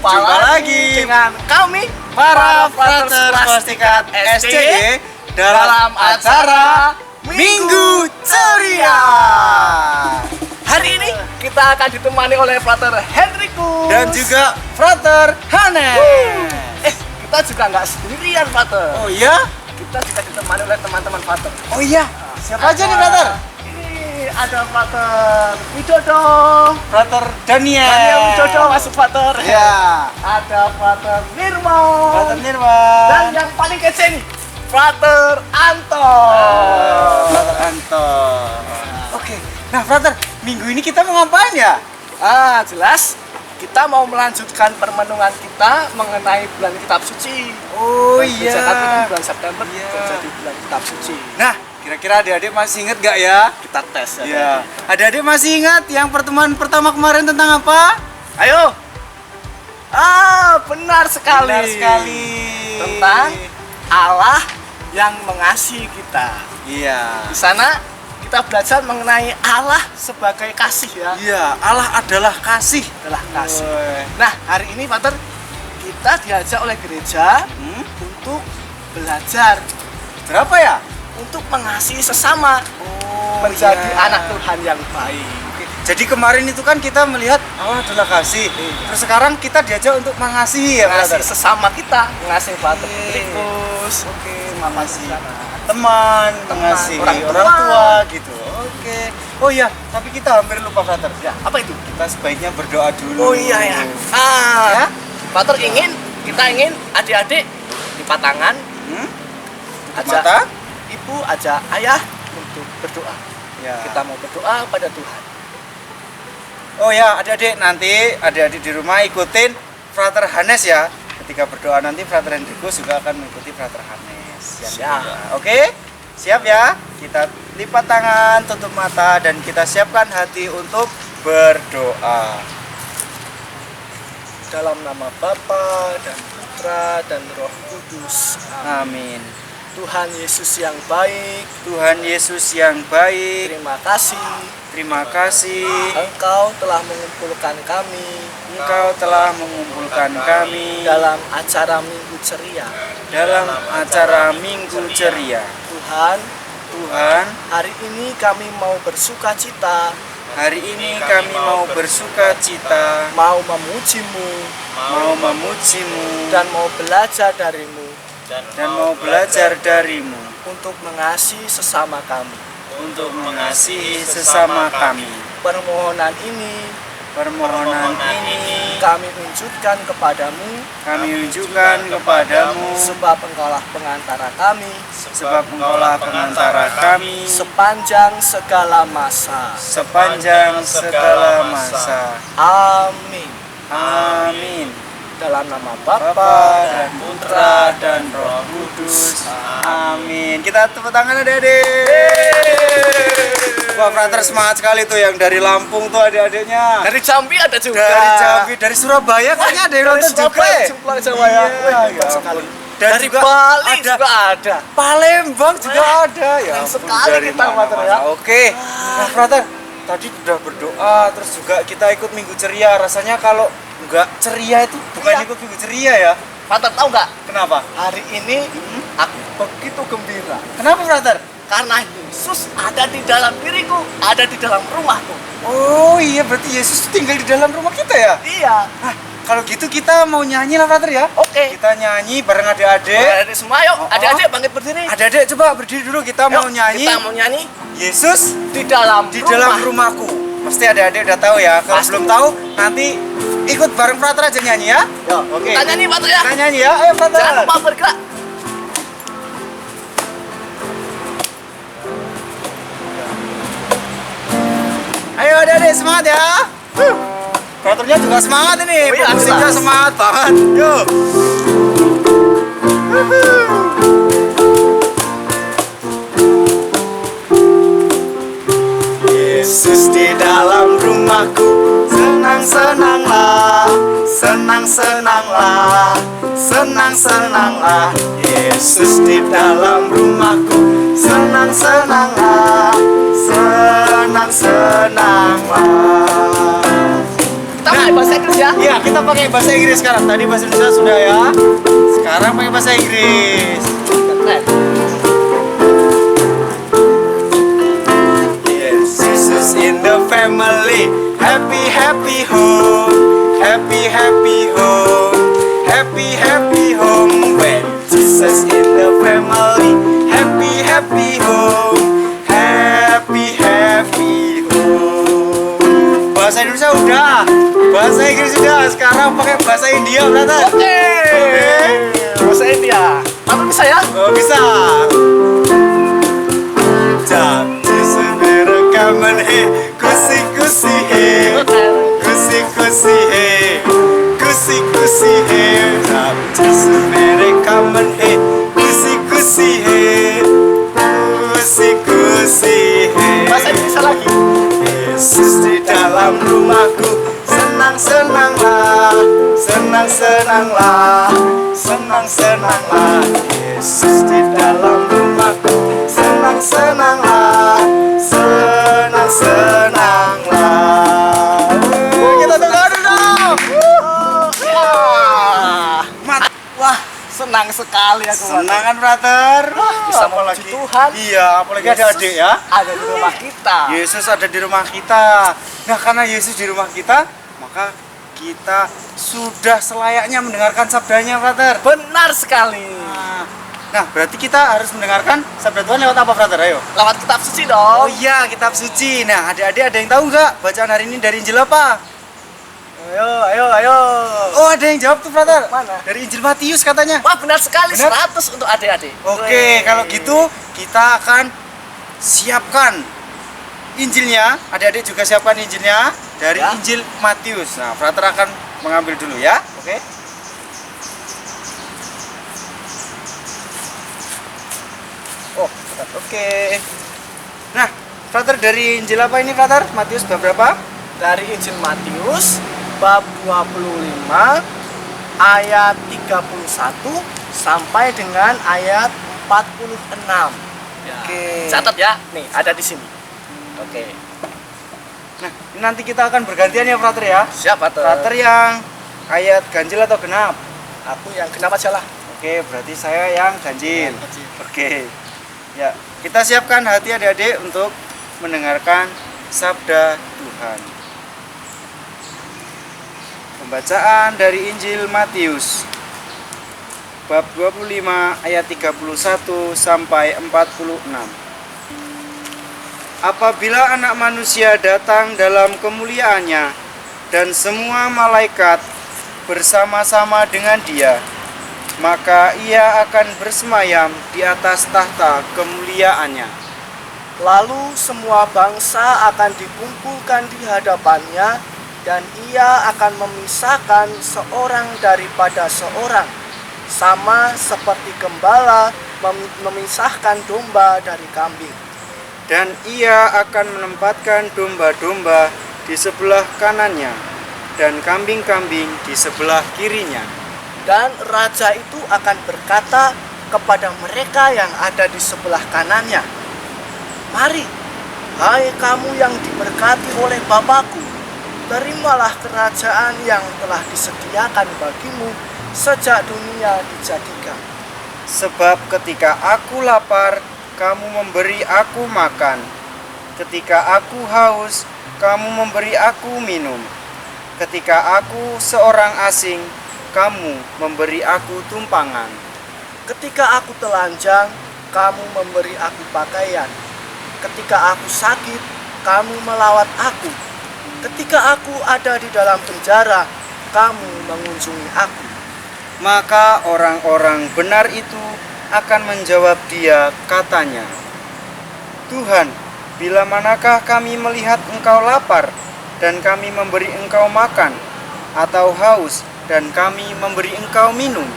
Jumpa lagi dengan kami para frater kelas tingkat SCD dalam acara Minggu Ceria. Hari ini kita akan ditemani oleh frater Hendrikus Dan juga frater Hanes. Kita juga nggak sendirian frater. Oh iya? Kita juga ditemani oleh teman-teman frater. Oh iya? Siapa aja nih frater? Ini ada frater Widodo, Frater Daniel Widodo masuk frater. Ya. Ada frater Nirmo. Frater Nirma. Dan yang paling kece nih, frater Anto. Frater Anto. Oke. Nah frater, minggu ini kita mau ngapain ya? Jelas kita mau melanjutkan permenungan kita mengenai bulan kitab suci. Oh Dan iya. Jakarta kan bulan September Iya. jadi bulan kitab suci. Nah, kira-kira adik-adik masih ingat gak ya? Kita tes ya. Iya. Adik-adik masih ingat yang pertemuan pertama kemarin tentang apa? Ayo. Benar sekali. Benar sekali. Tentang Allah yang mengasihi kita. Iya. Di sana kita belajar mengenai Allah sebagai kasih ya. Iya, Allah adalah kasih. Adalah kasih. Woi. Nah, hari ini Pater kita diajak oleh gereja untuk belajar Berapa ya? untuk mengasihi sesama, menjadi iya. anak Tuhan yang baik. Oke. Jadi kemarin itu kan kita melihat Allah adalah kasih. Terus sekarang kita diajak untuk mengasihi ya, Mengasihi brother? sesama kita, mengasihi Pater Oke. Hendrikus. Oke, makasih. Teman, mengasihi orang orang tua. tua gitu. Oke. Oh iya, tapi kita hampir lupa brother. Ya, apa itu? Kita sebaiknya berdoa dulu. Oh iya ya. Ya? Pater kita ingin adik-adik lipat tangan, Tutup ajak mata. ibu, ajak ayah untuk berdoa. Ya. Kita mau berdoa pada Tuhan. Oh ya, adik-adik nanti adik-adik di rumah ikutin Frater Hanes ya. Ketika berdoa nanti Frater Hendrikus juga akan mengikuti Frater Hanes. yang Siap. berdoa. Oke? Siap ya? Kita lipat tangan, tutup mata dan kita siapkan hati untuk berdoa. Dalam nama Bapa dan Putra dan Roh Kudus. Amin. Tuhan Yesus yang baik, Tuhan Yesus yang baik, terima kasih terima kasih Engkau telah mengumpulkan kami Engkau telah mengumpulkan kami dalam acara Minggu Ceria. dalam acara Minggu Ceria. Tuhan, Tuhan, hari ini kami mau bersuka cita, hari ini kami mau bersuka cita, mau memuji-Mu, mau memuji-Mu, dan mau belajar dari-Mu dan mau belajar dari-Mu untuk mengasihi sesama kami. untuk mengasihi sesama kami. Permohonan ini Permohonan ini kami unjukkan kepadamu, kami unjukkan kepadamu, sebab Engkaulah pengantara kami sebab Engkaulah pengantara kami sepanjang segala masa. sepanjang segala masa. Amin. Amin. Dalam nama Bapa Bapa dan dan Putra dan Roh Kudus. Amin. Kita tepuk tangan adik-adik. Wah, frater semangat sekali tuh yang dari Lampung tuh adik-adiknya. Dari Jambi ada juga. Dari Jambi, dari Surabaya kayaknya ada yang nonton juga. ya? Surabaya. Iya, ya sekali. ampun. Dan Dari juga Bali ada juga ada. Palembang juga ada ya. Keren ampun, sekali dari kita, mana-mana. frater, ya. Oke. Nah, frater, tadi udah berdoa terus juga kita ikut Minggu Ceria. Rasanya kalau enggak ceria itu bukan Iya. ikut Minggu Ceria ya. Pater tahu nggak? Kenapa? Hari ini aku begitu gembira Kenapa, frater? karena Yesus ada di dalam diriku, ada di dalam rumahku. Oh iya, berarti Yesus tinggal di dalam rumah kita ya? Iya. Nah, kalau gitu kita mau nyanyi lah, frater ya? Oke. Kita nyanyi bareng adik-adik. Adik-adik semua yuk, Oh, oh. adik-adik bangkit berdiri. Adik-adik coba berdiri dulu, kita mau Yuk, nyanyi. Kita mau nyanyi Yesus di dalam di dalam rumahku. Pasti adik-adik udah tahu ya. Kalau Pasti. belum tahu, nanti ikut bareng frater aja nyanyi ya. Yuk, Oke. kita nyanyi Pater ya. Kita nyanyi ya. Ayo, frater. Jangan lupa bergerak. Ayo adik-adik semangat ya. Fraternya juga semangat ini. Oh iya, Musiknya jelas. semangat banget. Yuk. Yesus di dalam rumahku, senang-senanglah, senang-senanglah, senang-senanglah. Yesus di dalam rumahku, senang-senanglah, senang-senanglah. Kita pakai bahasa Inggris ya. Iya, kita pakai bahasa Inggris sekarang. Tadi bahasa Indonesia sudah ya. Sekarang pakai bahasa Inggris. Keren. Yes, Jesus in the family. Happy, happy home. Happy, happy home. Happy, happy home. When Jesus in the family. Happy, happy home. Happy, happy home. Bahasa Indonesia udah. Bahasa Inggris sudah. Sekarang pakai bahasa India, brother. Oke. Bahasa India. Apa bisa ya? Oh, bisa. Jab Jesus merekaman kusi kusi kusi kusi kusi kusi Jab Jesus merekaman kusi kusi kusi kusi Bahasa Indonesia lagi. Yesus di dalam rumahku, senang-senanglah, senang-senanglah, senang-senanglah. Yesus di dalam rumahku, senang-senanglah, senang-senanglah. Kita tunggu dong. Wah, senang sekali aku. Senang kan, brother? Bisa Apalagi memuji Tuhan. Iya, apalagi ada Yesus adik ya. Ada di rumah kita. Yesus ada di rumah kita. Nah, karena Yesus di rumah kita, maka kita sudah selayaknya mendengarkan sabdanya, brother. Benar sekali. Nah, berarti kita harus mendengarkan sabda Tuhan lewat apa, brother? Ayo. Lewat kitab suci Oh dong. iya, kitab suci. Nah, adik-adik ada yang tahu nggak bacaan hari ini dari Injil apa? Ayo, ayo, ayo. Oh, ada yang jawab tuh, brother. Mana? Dari Injil Matius katanya. Wah, benar sekali. Benar? 100 untuk adik-adik. Oke, kalau gitu kita akan siapkan Injilnya. Adik-adik juga siapkan Injilnya dari Ya. Injil Matius. Nah, brother akan mengambil dulu ya. Oke. Oh, oke. Nah, brother dari Injil apa ini, brother? Matius bab berapa? Dari Injil Matius bab 25 ayat 31 sampai dengan ayat 46. Ya. Oke. Catat ya. Nih, ada di sini. Oke. Nah, nanti kita akan bergantian ya, brother ya. Siapa tuh? Brother yang ayat ganjil atau genap? Aku yang kenapa aja lah. Oke, berarti saya yang ganjil. Ganjil. Oke. Ya, kita siapkan hati adik-adik untuk mendengarkan sabda Tuhan. Pembacaan dari Injil Matius bab 25 ayat 31 sampai 46. Apabila Anak Manusia datang dalam kemuliaannya dan semua malaikat bersama-sama dengan Dia, maka Ia akan bersemayam di atas tahta kemuliaannya. Lalu semua bangsa akan dikumpulkan di hadapannya dan Ia akan memisahkan seorang daripada seorang, sama seperti gembala memisahkan domba dari kambing. Dan Ia akan menempatkan domba-domba di sebelah kanannya dan kambing-kambing di sebelah kirinya. Dan raja itu akan berkata kepada mereka yang ada di sebelah kanannya, "Mari, hai kamu yang diberkati oleh Bapakku, terimalah kerajaan yang telah disediakan bagimu sejak dunia dijadikan. Sebab ketika aku lapar, kamu memberi aku makan. Ketika aku haus, kamu memberi aku minum. Ketika aku seorang asing, kamu memberi aku tumpangan. Ketika aku telanjang, kamu memberi aku pakaian. Ketika aku sakit, kamu melawat aku. Ketika aku ada di dalam penjara, kamu mengunjungi aku." Maka orang-orang benar itu akan menjawab dia, katanya, "Tuhan, bila manakah kami melihat engkau lapar dan kami memberi engkau makan, atau haus dan kami memberi engkau minum?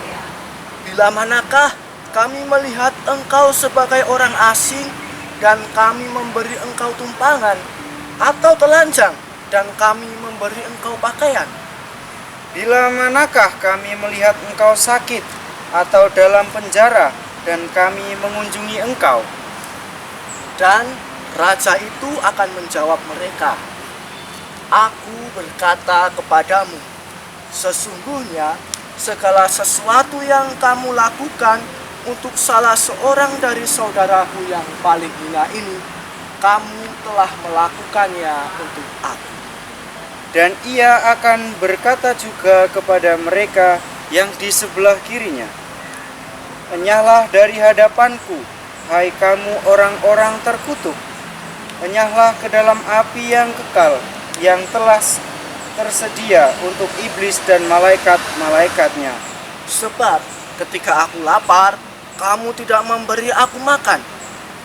Bila manakah kami melihat engkau sebagai orang asing dan kami memberi engkau tumpangan, atau telanjang dan kami memberi engkau pakaian? Bila manakah kami melihat engkau sakit atau dalam penjara dan kami mengunjungi engkau?" Dan raja itu akan menjawab mereka, Aku berkata kepadamu, sesungguhnya segala sesuatu yang kamu lakukan untuk salah seorang dari saudaraku yang paling hina ini, kamu telah melakukannya untuk aku. Dan ia akan berkata juga kepada mereka yang di sebelah kirinya, enyahlah dari hadapanku, hai kamu orang-orang terkutuk, enyahlah ke dalam api yang kekal, yang telah tersedia untuk iblis dan malaikat-malaikatnya. Sebab ketika aku lapar, kamu tidak memberi aku makan.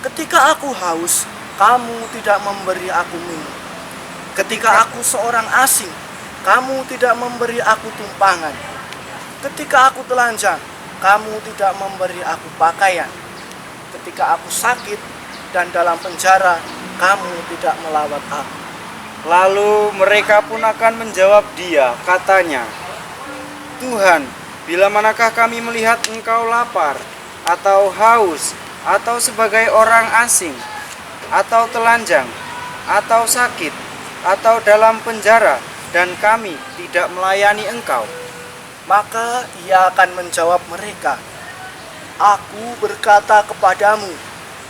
Ketika aku haus, kamu tidak memberi aku minum. Ketika aku seorang asing, kamu tidak memberi aku tumpangan. Ketika aku telanjang, kamu tidak memberi aku pakaian. Ketika aku sakit dan dalam penjara, kamu tidak melawat aku. Lalu mereka pun akan menjawab dia, katanya, Tuhan, bila manakah kami melihat engkau lapar, atau haus, atau sebagai orang asing, atau telanjang, atau sakit, atau dalam penjara, dan kami tidak melayani engkau? Maka ia akan menjawab mereka, Aku berkata kepadamu,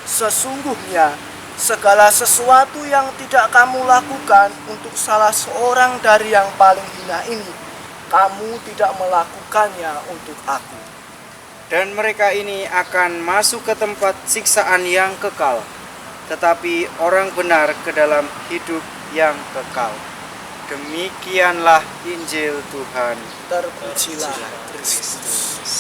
sesungguhnya segala sesuatu yang tidak kamu lakukan untuk salah seorang dari yang paling hina ini, kamu tidak melakukannya untuk aku. Dan mereka ini akan masuk ke tempat siksaan yang kekal, tetapi orang benar ke dalam hidup yang kekal. Demikianlah Injil Tuhan. Terpujilah Kristus.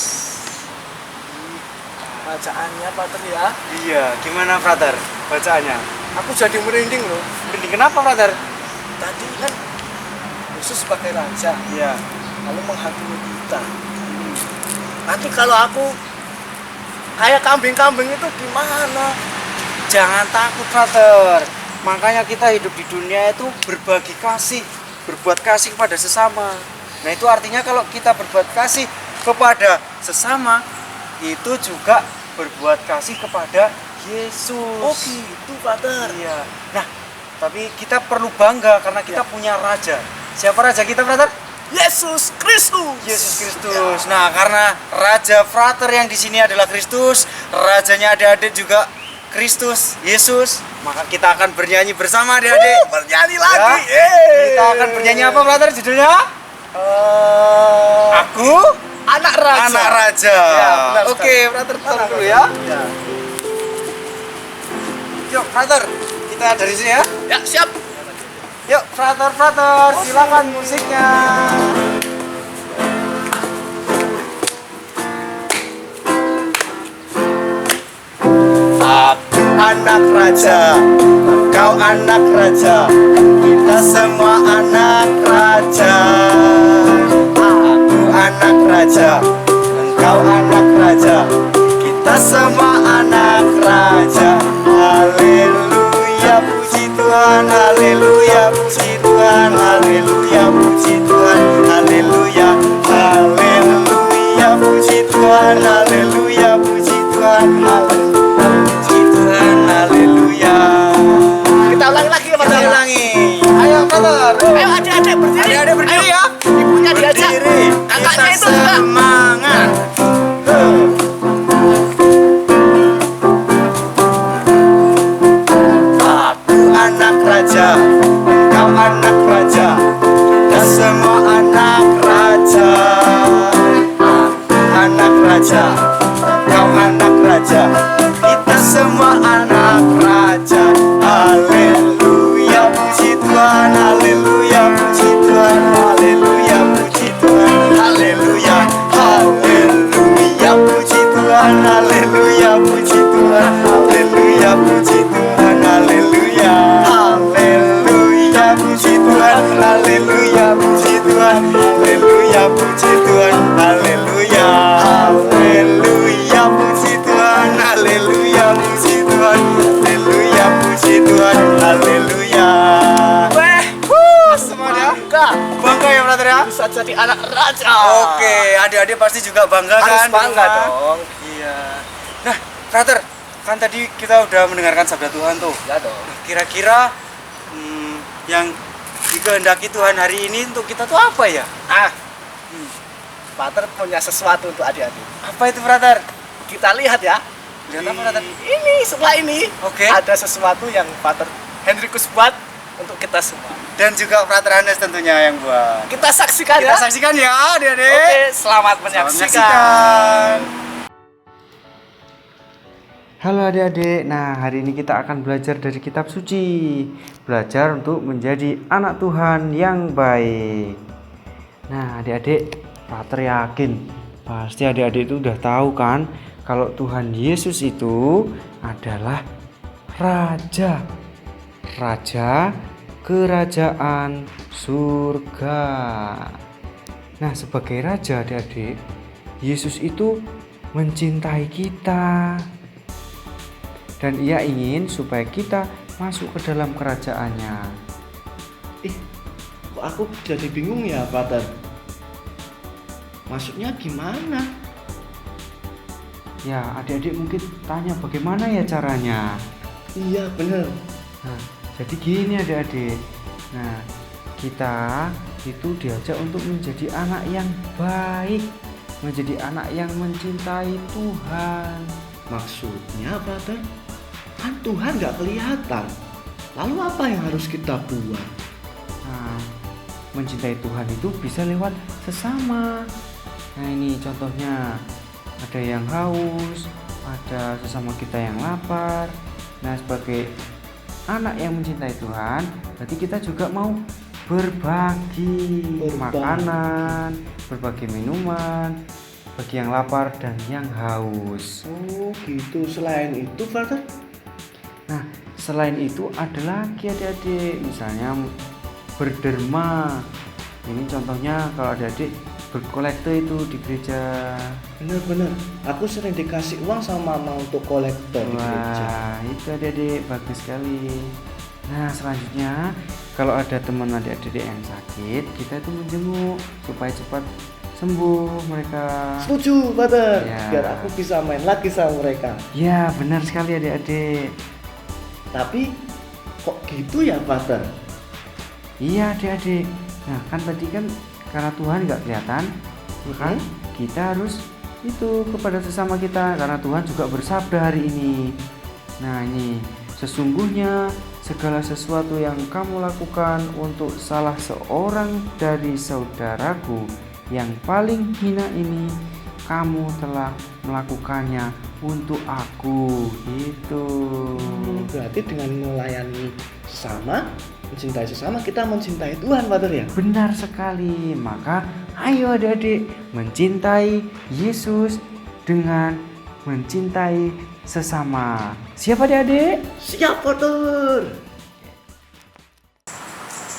Bacaannya Pater ya, Iya, gimana Frater bacaannya? aku jadi merinding loh. Ini kenapa Frater? Tadi kan Yesus sebagai raja, Iya. lalu menghakimi kita. Nanti kalau aku kayak kambing-kambing itu gimana? Jangan takut Frater. Makanya kita hidup di dunia itu berbagi kasih, berbuat kasih kepada sesama. Nah itu artinya kalau kita berbuat kasih kepada sesama, itu juga berbuat kasih kepada Yesus. Oh gitu, Pater. Iya. Nah, tapi kita perlu bangga karena kita punya raja. Siapa raja kita, Frater? Yesus Kristus. Yesus Kristus. Nah, karena raja Frater yang di sini adalah Kristus, rajanya adik-adik juga Kristus, Yesus, maka kita akan bernyanyi bersama adik-adik. Bernyanyi Ya, lagi. kita akan bernyanyi apa, Frater? Judulnya? Aku Anak Raja. Anak Raja. Ya, benar Oke, sekali. Frater, taruh dulu ya. Ya. Yuk, Frater, kita dari sini ya. Ya, siap. Yuk, Frater, silakan musiknya. Aku anak raja, engkau anak raja, kita semua anak raja. Aku anak raja, engkau anak raja, kita semua anak raja. Haleluya, puji Tuhan, haleluya, puji Tuhan, haleluya, puji Tuhan, haleluya, haleluya, puji Tuhan, haleluya, puji Tuhan, haleluya. Haleluya. Kita ulangi lagi ya, Pater. Kita ulangi. Ayo, Frater. Ayo adik-adik berdiri. Adik-adik berdiri Ayo. ya. Ibunya diajak. Berdiri. Kakaknya Kita itu juga. semangat. Aku anak raja, engkau anak raja, kita semua anak raja. Aku anak raja, engkau anak raja, kita semua anak raja. Haleluya, puji Tuhan, haleluya, puji Tuhan, haleluya, puji Tuhan, haleluya, haleluya, puji Tuhan, haleluya, puji Tuhan, haleluya, puji Tuhan, haleluya, haleluya, puji Tuhan, haleluya, puji Tuhan, haleluya, puji Tuhan, haleluya, haleluya, puji Tuhan, haleluya, puji Tuhan, haleluya, puji Tuhan, haleluya. Weh, Semuanya bangga bangga ya Frater ya? bisa jadi anak raja. Oke, adik-adik pasti juga bangga Harus kan? di bangga rumah? dong. Iya. Nah, Frater, kan tadi kita udah mendengarkan sabda Tuhan tuh. Ya dong. Kira-kira yang dikehendaki Tuhan hari ini untuk kita tuh apa ya? Pater punya sesuatu untuk adik-adik. Apa itu, brother? Kita lihat ya. Lihat apa, brother? Ini, setelah ini Oke. ada sesuatu yang Pater Henrikus buat untuk kita semua. Dan juga Frater Hannes tentunya yang buat. Kita saksikan Kita ya. saksikan ya, adik-adik. Oke, selamat menyaksikan. Halo adik-adik, nah hari ini kita akan belajar dari kitab suci. Belajar untuk menjadi anak Tuhan yang baik. Nah adik-adik, Pater yakin pasti adik-adik itu udah tahu kan kalau Tuhan Yesus itu adalah Raja kerajaan surga. Nah sebagai Raja adik-adik, Yesus itu mencintai kita. Dan ia ingin supaya kita masuk ke dalam kerajaannya. Kok aku jadi bingung ya, Pater? Maksudnya gimana? Ya, adik-adik mungkin tanya bagaimana ya caranya. Iya, bener. Nah, jadi gini adik-adik. Nah, kita itu diajak untuk menjadi anak yang baik, menjadi anak yang mencintai Tuhan. Maksudnya, Pater? Kan Tuhan nggak kelihatan. Lalu apa yang harus kita buat? Nah, mencintai Tuhan itu bisa lewat sesama. Nah ini contohnya, ada yang haus, ada sesama kita yang lapar. Nah sebagai anak yang mencintai Tuhan, berarti kita juga mau berbagi makanan, berbagi minuman, bagi yang lapar dan yang haus. Oh gitu, selain itu, Pater? Nah selain itu ada lagi adik-adik, misalnya berderma. Ini contohnya kalau adik-adik berkolekte itu di gereja. Bener-bener, aku sering dikasih uang sama mama untuk kolektor di gereja. Wah itu adik-adik bagus sekali. Nah selanjutnya kalau ada teman adik-adik yang sakit, kita itu menjenguk supaya cepat sembuh mereka. Setuju, Pater. Ya. Biar aku bisa main lagi sama mereka. Ya benar sekali adik-adik. Tapi kok gitu ya, Pater? Iya adik-adik. Nah kan tadi kan karena Tuhan nggak kelihatan, maka kita harus itu kepada sesama kita, karena Tuhan juga bersabda hari ini. Nah ini, sesungguhnya segala sesuatu yang kamu lakukan untuk salah seorang dari saudaraku yang paling hina ini, kamu telah melakukannya untuk aku. Gitu. Berarti dengan melayani sesama, mencintai sesama, kita mencintai Tuhan, Pater ya? Benar sekali. Maka ayo adik-adik mencintai Yesus dengan mencintai sesama. Siapa adik-adik? Siap, Pater.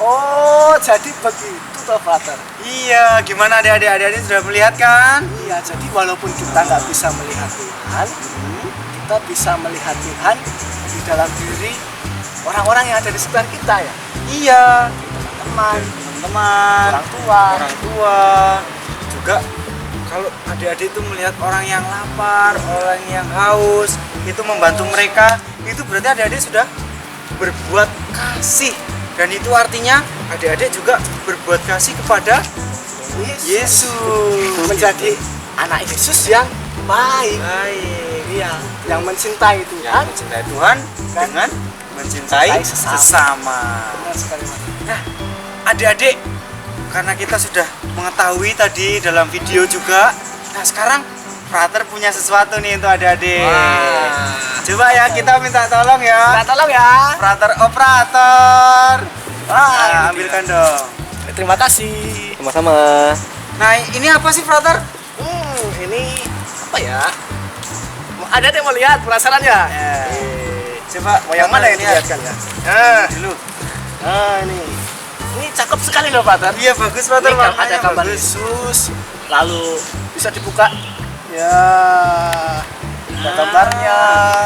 Oh, jadi begitu toh, Pater? Iya, gimana adik-adik sudah melihat kan? Iya, jadi walaupun kita nggak bisa melihat Tuhan, kita bisa melihat Tuhan di dalam diri orang-orang yang ada di sekitar kita ya. Iya, Teman-teman, teman, orang tua. Juga kalau adik-adik itu melihat orang yang lapar, orang yang haus, itu membantu mereka, itu berarti adik-adik sudah berbuat kasih. Dan itu artinya adik-adik juga berbuat kasih kepada Yesus. Menjadi anak Yesus yang baik. Iya, yang mencintai Tuhan. Yang mencintai Tuhan dengan mencintai sesama. Benar sekali, Mas. Nah, adik-adik, karena kita sudah mengetahui tadi dalam video juga, nah sekarang Frater punya sesuatu nih untuk adik-adik. Wah. Coba ya kita minta tolong ya. Nah, tolong ya. Frater operator. Wah, Ambilkan dong. Terima kasih. Sama-sama. Nah, ini apa sih Frater? Ini apa ya? Ada yang mau lihat, penasaran ya? Coba Mau yang mana yang dilihatkan ya? Nah, dulu. Nah, ini cakep sekali loh, Pater. Iya bagus Frater, Ini kan ada warnanya gambar bagus. Yesus, lalu bisa dibuka. Ya, ada gambarnya,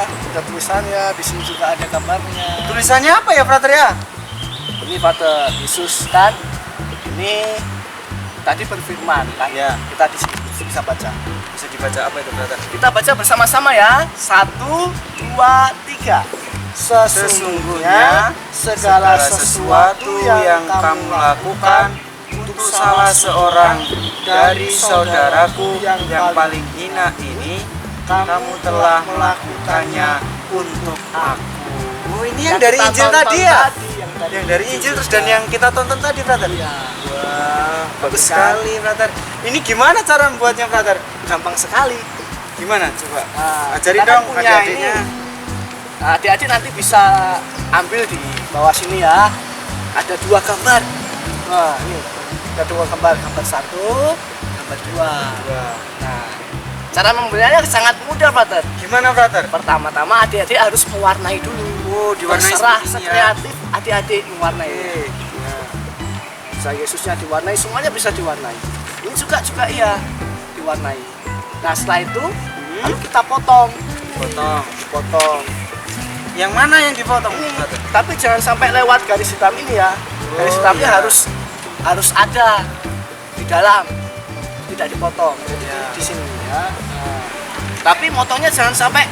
ada tulisannya. Di sini juga ada gambarnya. Tulisannya apa ya Frater ya? Ini Pater, Yesus kan. Ini tadi berfirman kan? Ya. Kita di sini bisa baca. Bisa dibaca apa itu Frater? Kita baca bersama-sama ya. 1, 2, 3. Sesungguhnya segala sesuatu yang kamu lakukan untuk salah seorang dari saudaraku yang paling hina ini, kamu telah melakukannya untuk aku. Oh, ini yang dari Injil tadi ya? Yang Dari Injil terus dan yang kita tonton tadi, brother. Ya. Wah, bagus sekali, brother. Ini gimana cara membuatnya, brother? Gampang sekali. Gimana? Coba Nah, ajarin kita kan dong punya adik-adiknya. Nah, adik-adik nanti bisa ambil di bawah sini ya. Ada 2 gambar. Nah, ini ada 2 gambar. Gambar 1, gambar 2. Nah, cara membelinya sangat mudah, brother. Gimana, brother? Pertama-tama adik-adik harus mewarnai dulu. Oh, diwarnai Terserah seperti ini ya. sekreatif adik-adik mewarnai. Oke. Bisa Yesusnya diwarnai, semuanya bisa diwarnai. Ini juga iya diwarnai. Nah, setelah itu lalu kita potong. Potong. Yang mana yang dipotong, Ini, brother? tapi jangan sampai lewat garis hitam ini ya. Garis hitamnya iya. harus ada di dalam, tidak dipotong. Jadi Iya. di sini ya. Nah, tapi motongnya jangan sampai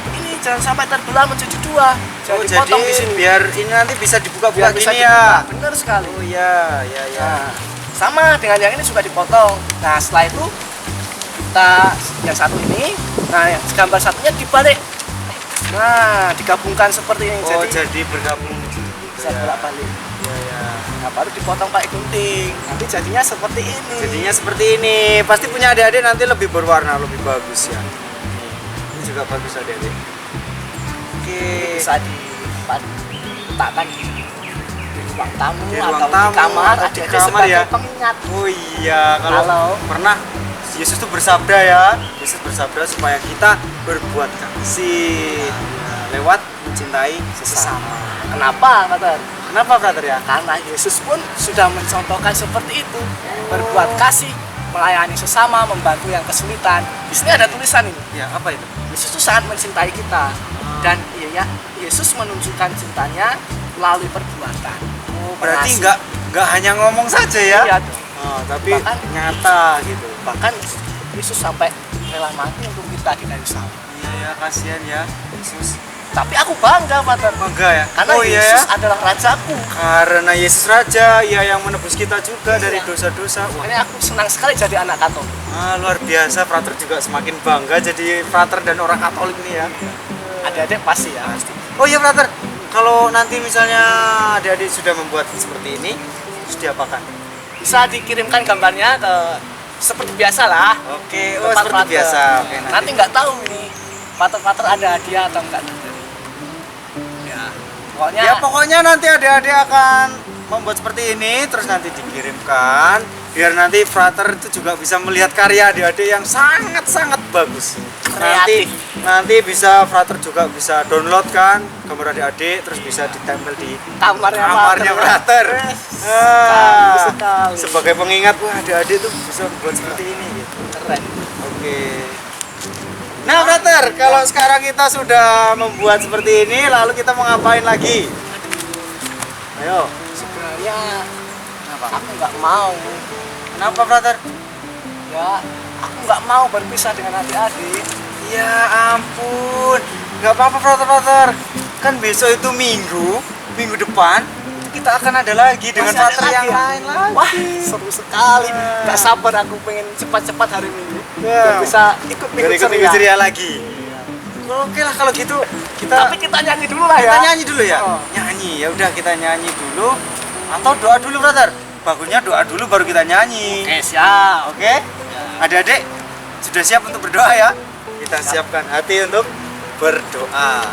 terbelah menjadi 2. Jangan Oh, dipotong jadi di sini. biar ini nanti bisa dibuka-buka Biar bisa gini dibuka. ya. Benar sekali. Oh iya. Nah, sama dengan yang ini juga dipotong. Nah, setelah itu kita yang satu ini, nah yang gambar satunya dibalik. Nah, digabungkan seperti ini. Oh, Jadi jadi bergabung. bisa bolak-balik. Iya. Nah, baru dipotong pakai gunting. Nanti jadinya seperti ini. Jadinya seperti ini. Pasti punya adik-adik nanti lebih berwarna, lebih bagus ya. Ini juga bagus adik-adik. Oke. Bisa diletakkan di ruang tamu Di ruang atau tamu, di kamar, atau di adik-adik kamar sebagai ya. pengingat. Oh iya, kalau Kalau pernah Yesus tuh bersabda ya. Yesus bersabda supaya kita berbuat kasih lewat mencintai sesama. Kenapa, brother? Kenapa, brother ya? Karena Yesus pun sudah mencontohkan seperti itu, berbuat kasih, melayani sesama, membantu yang kesulitan. Di sini ada tulisan ini. Ya, apa itu? Yesus itu sangat mencintai kita dan Yesus menunjukkan cintanya melalui perbuatan. Oh, berarti Mengasihi. nggak hanya ngomong saja ya? Iya dong. Oh, tapi Bahkan- nyata gitu. Bahkan Yesus sampai rela mati untuk kita di kayu salib. Iya ya, kasihan ya Yesus. Tapi aku bangga, Pak. Bangga ya? Karena oh iya ya? Yesus adalah rajaku. Karena Yesus Raja, ia yang menebus kita juga Iya. dari dosa-dosa. Wah, Makanya aku senang sekali jadi anak Katolik. luar biasa. Frater juga semakin bangga jadi frater dan orang Katolik nih ya. Adik-adik pasti ya. Oh iya, frater. Kalau nanti misalnya adik-adik sudah membuat seperti ini, terus diapakan? Bisa dikirimkan gambarnya ke seperti biasa lah. Oke, oh Tempat seperti frater. biasa. Oke, Nanti nggak tahu ini pater-pater ada hadiah atau enggak. Ya, pokoknya Pokoknya nanti adik-adik akan membuat seperti ini, terus nanti dikirimkan, biar nanti frater itu juga bisa melihat karya adik-adik yang sangat-sangat bagus. Nanti bisa frater juga bisa download kan gambar adik-adik, terus bisa ditempel di kamarnya frater. sekali. Sebagai pengingat, wah adik-adik tuh bisa membuat seperti ini gitu. Keren. Oke. Nah, frater, kalau sekarang kita sudah membuat seperti ini, lalu kita mau ngapain lagi? Ayo. Sebenarnya Kenapa? aku nggak mau. Kenapa, frater? Ya, aku nggak mau berpisah dengan adik-adik. Ya ampun, nggak apa-apa, frater. Kan besok itu minggu depan kita akan ada lagi dengan Masih ada frater yang lagi ya? lain lagi. Wah, seru sekali. Nggak sabar aku pengen cepat-cepat hari Minggu. Ya. Biar bisa ikut Biar ikut minggu ceria lagi. Oke lah kalau gitu Tapi kita nyanyi dulu lah kita ya. nyanyi dulu ya. Oh. Nyanyi, ya udah kita nyanyi dulu atau doa dulu, frater. Bagusnya doa dulu baru kita nyanyi. Oke, siap. Oke? Adik-adik sudah siap untuk berdoa ya? Kita siapkan hati untuk berdoa.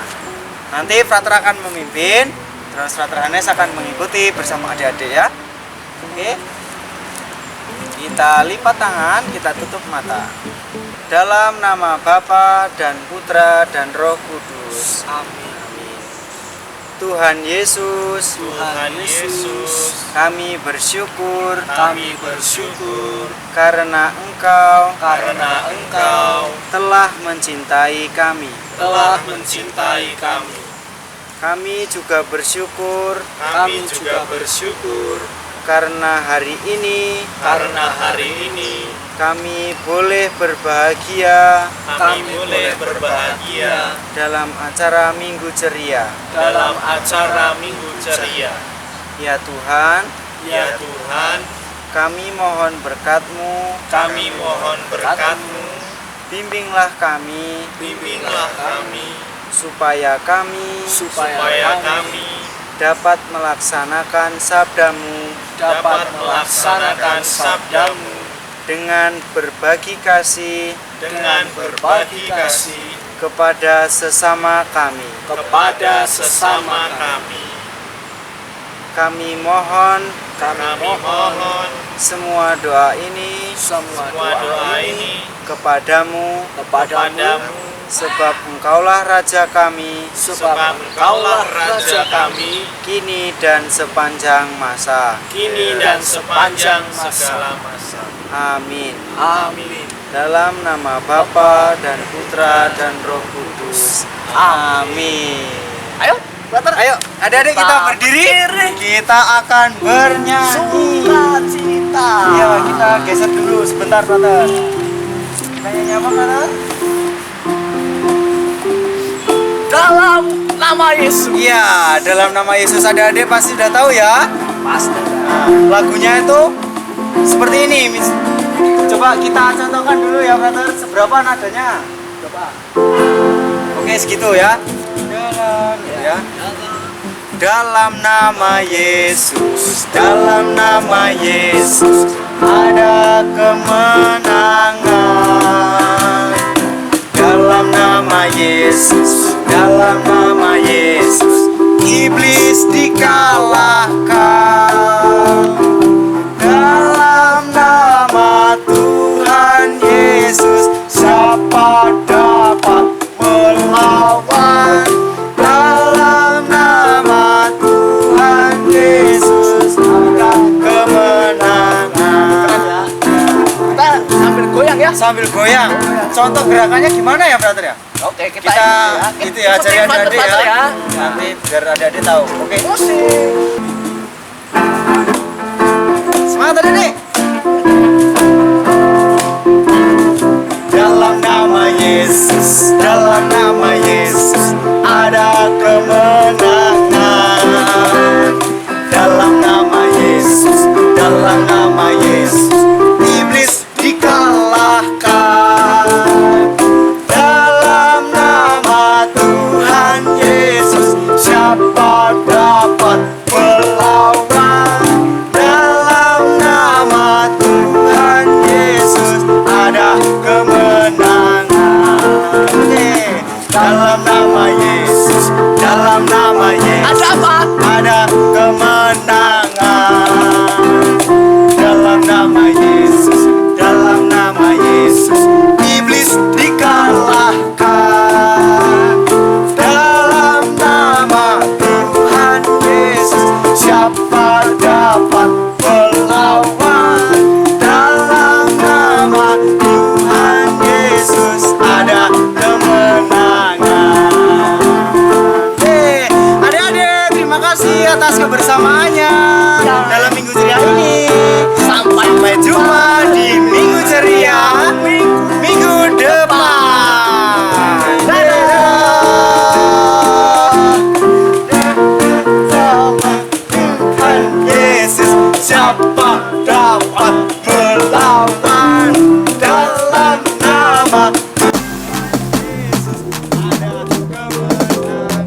Nanti frater akan memimpin, terus frater Hanes akan mengikuti bersama adik-adik ya. Oke? Kita lipat tangan, kita tutup mata. Dalam nama Bapa dan Putra dan Roh Kudus. Amin. Tuhan Yesus, Tuhan Yesus, kami bersyukur kami bersyukur karena Engkau karena Engkau telah mencintai kami. telah mencintai kami. Kami juga bersyukur Kami juga bersyukur karena hari ini karena hari ini Kami boleh berbahagia Kami boleh berbahagia dalam acara Minggu Ceria. dalam acara Minggu Ceria. Ya Tuhan, Ya Tuhan, kami mohon berkat-Mu, kami mohon berkat-Mu, bimbinglah kami, bimbinglah kami, supaya kami dapat melaksanakan sabda-Mu dapat melaksanakan sabda-Mu dengan berbagi kasih dengan berbagi kasih kepada sesama kami. kepada sesama kami. Kami mohon Kami mohon semua doa ini semua doa ini kepadamu, kepadamu, sebab Engkaulah Raja kami, sebab Engkaulah Raja kami, kini dan sepanjang masa. kini dan sepanjang segala masa. Amin. Amin. Dalam nama Bapa dan Putra dan Roh Kudus. Amin. Ayo, brother. Ayo, adik-adik kita berdiri. Kita akan bernyanyi. Sukacita. Ya, kita geser dulu sebentar, brother. Kita nyanyi apa, brother? Dalam nama Yesus. Iya, dalam nama Yesus. Adik-adik pasti sudah tahu ya. Pasti. Nah, lagunya itu seperti ini. Coba kita contohkan dulu ya, brother. Seberapa nadanya? Coba. Oke, segitu ya. Dalam ya. Dalam nama Yesus, dalam nama Yesus ada kemenangan. Dalam nama Yesus, dalam nama Yesus iblis dikalahkan. Dalam nama Tuhan Yesus siapa dapat melawan? Dalam nama Tuhan Yesus ada kemenangan. Kita sambil goyang ya. Sambil goyang. Contoh gerakannya gimana ya, brother ya? Oke, Kita ini itu ya, ikutin ajari adik-adik brother ya. Nanti biar adik-adik tahu. Oke. Musik. Semangat adik-adik. Dalam nama Yesus, dalam nama Yesus ada kemenangan. Dalam nama Yesus, dalam nama Yesus iblis dikalahkan. Dalam nama Tuhan Yesus siapa dapat melawan? Dalam nama Tuhan Yesus ada kemenangan. Oke. Dalam nama Yesus, dalam nama Yesus Ada apa? ada kemenangan. Dalam nama Yesus, dalam nama Yesus iblis dikalahkan. Dalam nama Tuhan Yesus siapa dapat melawan? Dalam nama Tuhan Yesus ada kemenangan. Adik-adik, terima kasih atas kebersamaannya dalam Minggu Ceria ini. Sampai jumpa di Minggu Ceria minggu depan. Tuhan Yesus siapa dapat melawan? Dalam nama Yesus ada kemenangan.